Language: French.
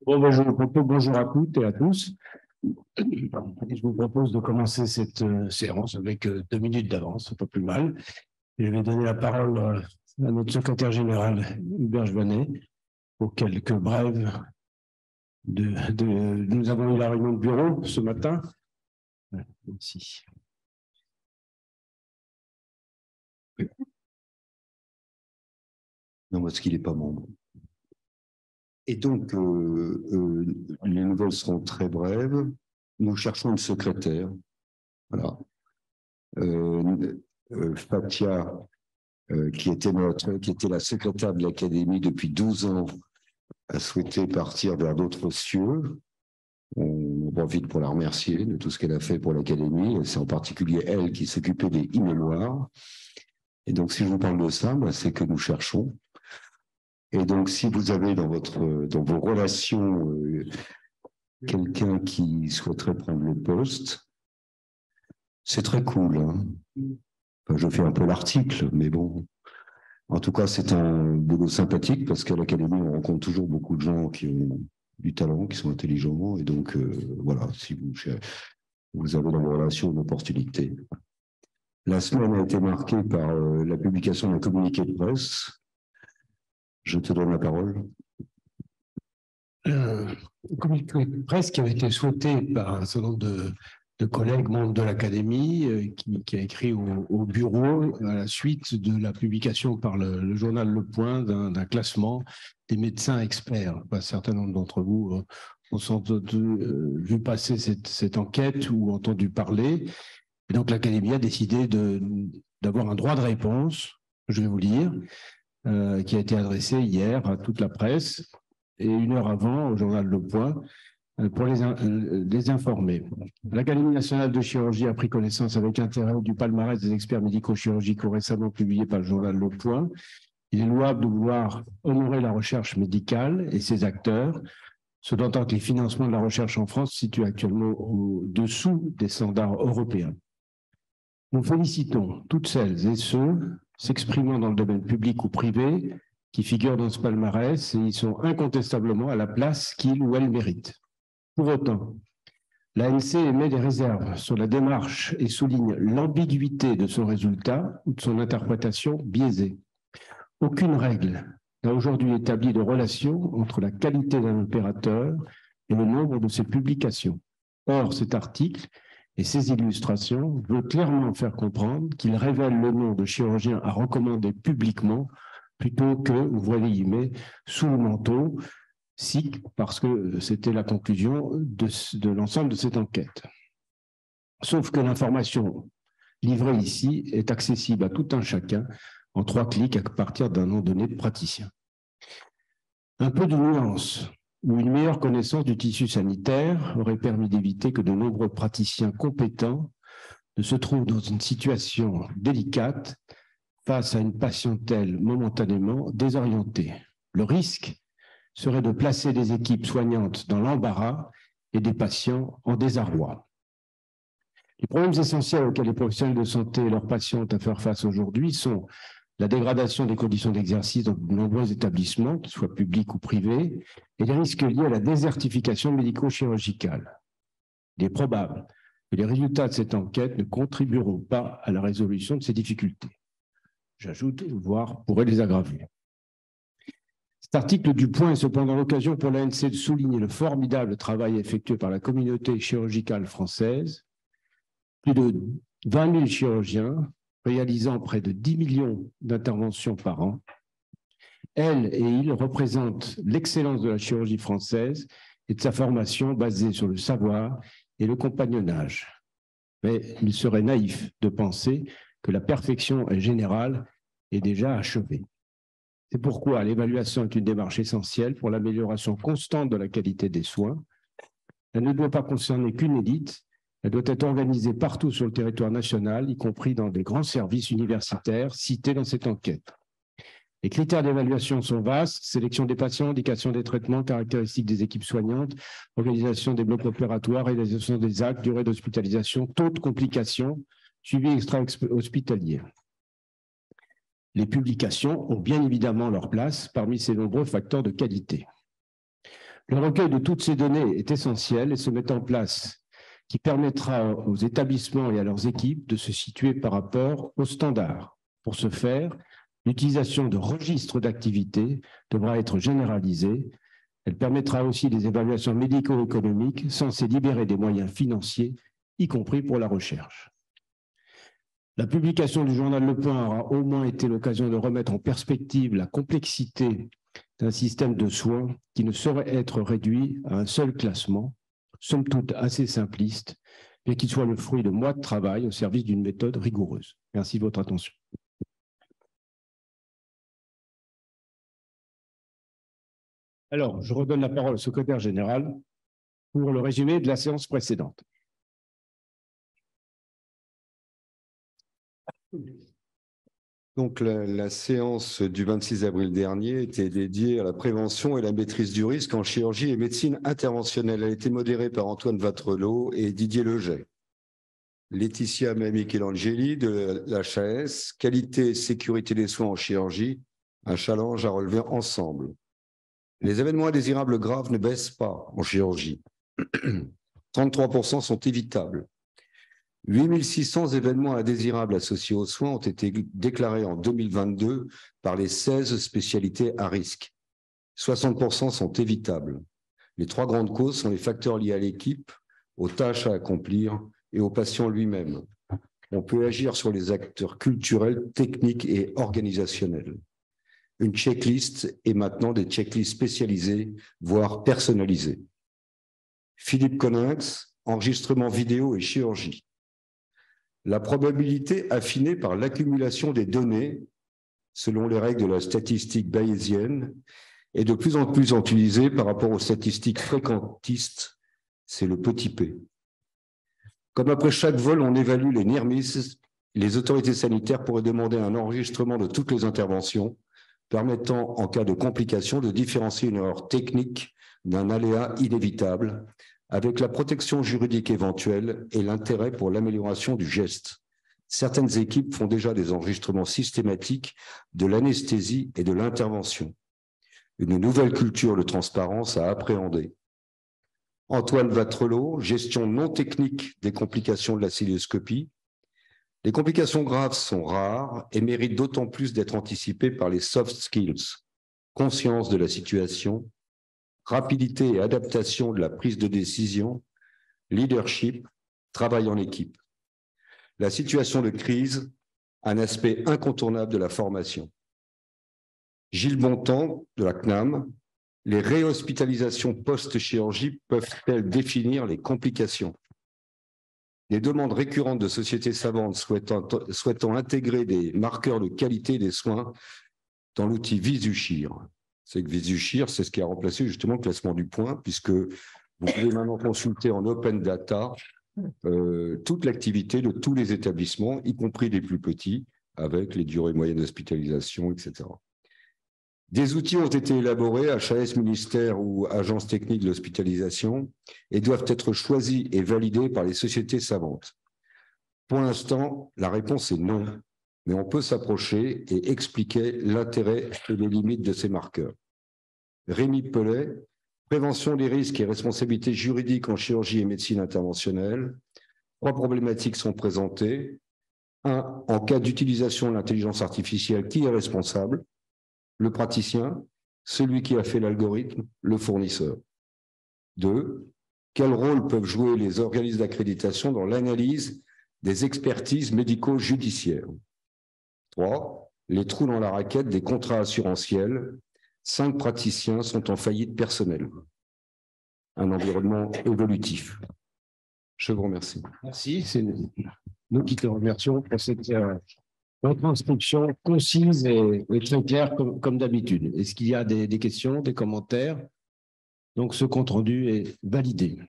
Bon, ben, bonjour à toutes et à tous. Et je vous propose de commencer cette séance avec 2 minutes d'avance, pas plus mal. Je vais donner la parole à notre secrétaire général, Hubert Jvanet, pour quelques brèves. Nous avons eu la réunion de bureau ce matin. Ici. Non, parce qu'il n'est pas membre. Et donc, les nouvelles seront très brèves. Nous cherchons une secrétaire. Voilà. Fatia, qui était la secrétaire de l'Académie depuis 12 ans, a souhaité partir vers d'autres cieux. On profite pour la remercier de tout ce qu'elle a fait pour l'Académie. C'est en particulier elle qui s'occupait des e-mémoires. Et donc, si je vous parle de ça, c'est que nous cherchons. Et donc, si vous avez dans vos relations quelqu'un qui souhaiterait prendre le poste, c'est très cool. Hein. Enfin, je fais un peu l'article, mais bon. En tout cas, c'est un boulot sympathique parce qu'à l'Académie, on rencontre toujours beaucoup de gens qui ont du talent, qui sont intelligents. Et donc, voilà, si vous avez dans vos relations une opportunité. La semaine a été marquée par la publication d'un communiqué de presse. Je te donne la parole. Communiqué de presse qui avait été souhaité par un certain nombre de collègues membres de l'Académie, qui a écrit au bureau à la suite de la publication par le journal Le Point d'un classement des médecins experts. Un certain nombre d'entre vous ont sans doute vu passer cette enquête ou entendu parler. Et donc l'Académie a décidé d'avoir un droit de réponse, je vais vous lire, qui a été adressé hier à toute la presse et 1 heure avant au journal Le Point, pour les informer. L'Académie nationale de chirurgie a pris connaissance avec intérêt du palmarès des experts médico-chirurgicaux récemment publié par le journal Le Point. Il est louable de vouloir honorer la recherche médicale et ses acteurs, ce d'autant que les financements de la recherche en France se situent actuellement au-dessous des standards européens. Nous félicitons toutes celles et ceux s'exprimant dans le domaine public ou privé qui figurent dans ce palmarès et ils sont incontestablement à la place qu'ils ou elles méritent. Pour autant, l'ANC émet des réserves sur la démarche et souligne l'ambiguïté de son résultat ou de son interprétation biaisée. Aucune règle n'a aujourd'hui établi de relation entre la qualité d'un opérateur et le nombre de ses publications. Or, cet article et ces illustrations veulent clairement faire comprendre qu'il révèle le nom de chirurgien à recommander publiquement plutôt que, ouvrez les guillemets, sous le manteau, parce que c'était la conclusion de l'ensemble de cette enquête. Sauf que l'information livrée ici est accessible à tout un chacun en 3 clics à partir d'un nom donné de praticien. Un peu de nuance ou une meilleure connaissance du tissu sanitaire aurait permis d'éviter que de nombreux praticiens compétents ne se trouvent dans une situation délicate face à une patientèle momentanément désorientée. Le risque serait de placer des équipes soignantes dans l'embarras et des patients en désarroi. Les problèmes essentiels auxquels les professionnels de santé et leurs patients ont à faire face aujourd'hui sont la dégradation des conditions d'exercice dans de nombreux établissements, qu'ils soient publics ou privés, et les risques liés à la désertification médico-chirurgicale. Il est probable que les résultats de cette enquête ne contribueront pas à la résolution de ces difficultés. J'ajoute, voire pourraient les aggraver. Cet article du Point est cependant l'occasion pour l'ANC de souligner le formidable travail effectué par la communauté chirurgicale française. Plus de 20 000 chirurgiens réalisant près de 10 millions d'interventions par an. Elle et il représentent l'excellence de la chirurgie française et de sa formation basée sur le savoir et le compagnonnage. Mais il serait naïf de penser que la perfection est générale et déjà achevée. C'est pourquoi l'évaluation est une démarche essentielle pour l'amélioration constante de la qualité des soins. Elle ne doit pas concerner qu'une élite, elle doit être organisée partout sur le territoire national, y compris dans des grands services universitaires cités dans cette enquête. Les critères d'évaluation sont vastes: sélection des patients, indication des traitements, caractéristiques des équipes soignantes, organisation des blocs opératoires, réalisation des actes, durée d'hospitalisation, taux de complications, suivi extra-hospitalier. Les publications ont bien évidemment leur place parmi ces nombreux facteurs de qualité. Le recueil de toutes ces données est essentiel et se met en place, qui permettra aux établissements et à leurs équipes de se situer par rapport aux standards. Pour ce faire, l'utilisation de registres d'activité devra être généralisée. Elle permettra aussi des évaluations médico-économiques censées libérer des moyens financiers, y compris pour la recherche. La publication du journal Le Point aura au moins été l'occasion de remettre en perspective la complexité d'un système de soins qui ne saurait être réduit à un seul classement, somme toute assez simpliste, mais qui soit le fruit de mois de travail au service d'une méthode rigoureuse. Merci de votre attention. Alors, je redonne la parole au secrétaire général pour le résumé de la séance précédente. Donc, la séance du 26 avril dernier était dédiée à la prévention et la maîtrise du risque en chirurgie et médecine interventionnelle. Elle a été modérée par Antoine Vattrelot et Didier Leget. Laetitia Michelangeli de l'HAS, qualité et sécurité des soins en chirurgie, un challenge à relever ensemble. Les événements indésirables graves ne baissent pas en chirurgie. 33% sont évitables. 8600 événements indésirables associés aux soins ont été déclarés en 2022 par les 16 spécialités à risque. 60% sont évitables. Les trois grandes causes sont les facteurs liés à l'équipe, aux tâches à accomplir et au patient lui-même. On peut agir sur les acteurs culturels, techniques et organisationnels. Une checklist et maintenant des checklists spécialisées, voire personnalisées. Philippe Coninx, enregistrement vidéo et chirurgie. La probabilité affinée par l'accumulation des données, selon les règles de la statistique bayésienne, est de plus en plus utilisée par rapport aux statistiques fréquentistes, c'est le petit p. Comme après chaque vol, on évalue les NIRMIS, les autorités sanitaires pourraient demander un enregistrement de toutes les interventions, permettant, en cas de complications, de différencier une erreur technique d'un aléa inévitable, avec la protection juridique éventuelle et l'intérêt pour l'amélioration du geste. Certaines équipes font déjà des enregistrements systématiques de l'anesthésie et de l'intervention. Une nouvelle culture de transparence à appréhender. Antoine Vattrelot, gestion non technique des complications de la cœlioscopie. Les complications graves sont rares et méritent d'autant plus d'être anticipées par les soft skills, conscience de la situation, rapidité et adaptation de la prise de décision, leadership, travail en équipe. La situation de crise, un aspect incontournable de la formation. Gilles Bontemps, de la CNAM, les réhospitalisations post-chirurgie peuvent-elles définir les complications? Des demandes récurrentes de sociétés savantes souhaitant intégrer des marqueurs de qualité des soins dans l'outil Visuchir. C'est que Visuchir, c'est ce qui a remplacé justement le classement du point, puisque vous pouvez maintenant consulter en open data toute l'activité de tous les établissements, y compris les plus petits, avec les durées moyennes d'hospitalisation, etc. Des outils ont été élaborés, HAS, ministère ou agence technique de l'hospitalisation, et doivent être choisis et validés par les sociétés savantes. Pour l'instant, la réponse est non, mais on peut s'approcher et expliquer l'intérêt et les limites de ces marqueurs. Rémi Pellet, prévention des risques et responsabilité juridique en chirurgie et médecine interventionnelle. 3 problématiques sont présentées. 1, en cas d'utilisation de l'intelligence artificielle, qui est responsable? Le praticien, celui qui a fait l'algorithme, le fournisseur. 2, quel rôle peuvent jouer les organismes d'accréditation dans l'analyse des expertises médico-judiciaires? 3, les trous dans la raquette des contrats assurantiels. 5 praticiens sont en faillite personnelle. Un environnement évolutif. Je vous remercie. Merci, c'est nous qui te remercions pour cette transcription concise et très claire comme d'habitude. Est-ce qu'il y a des questions, des commentaires? Donc ce compte rendu est validé.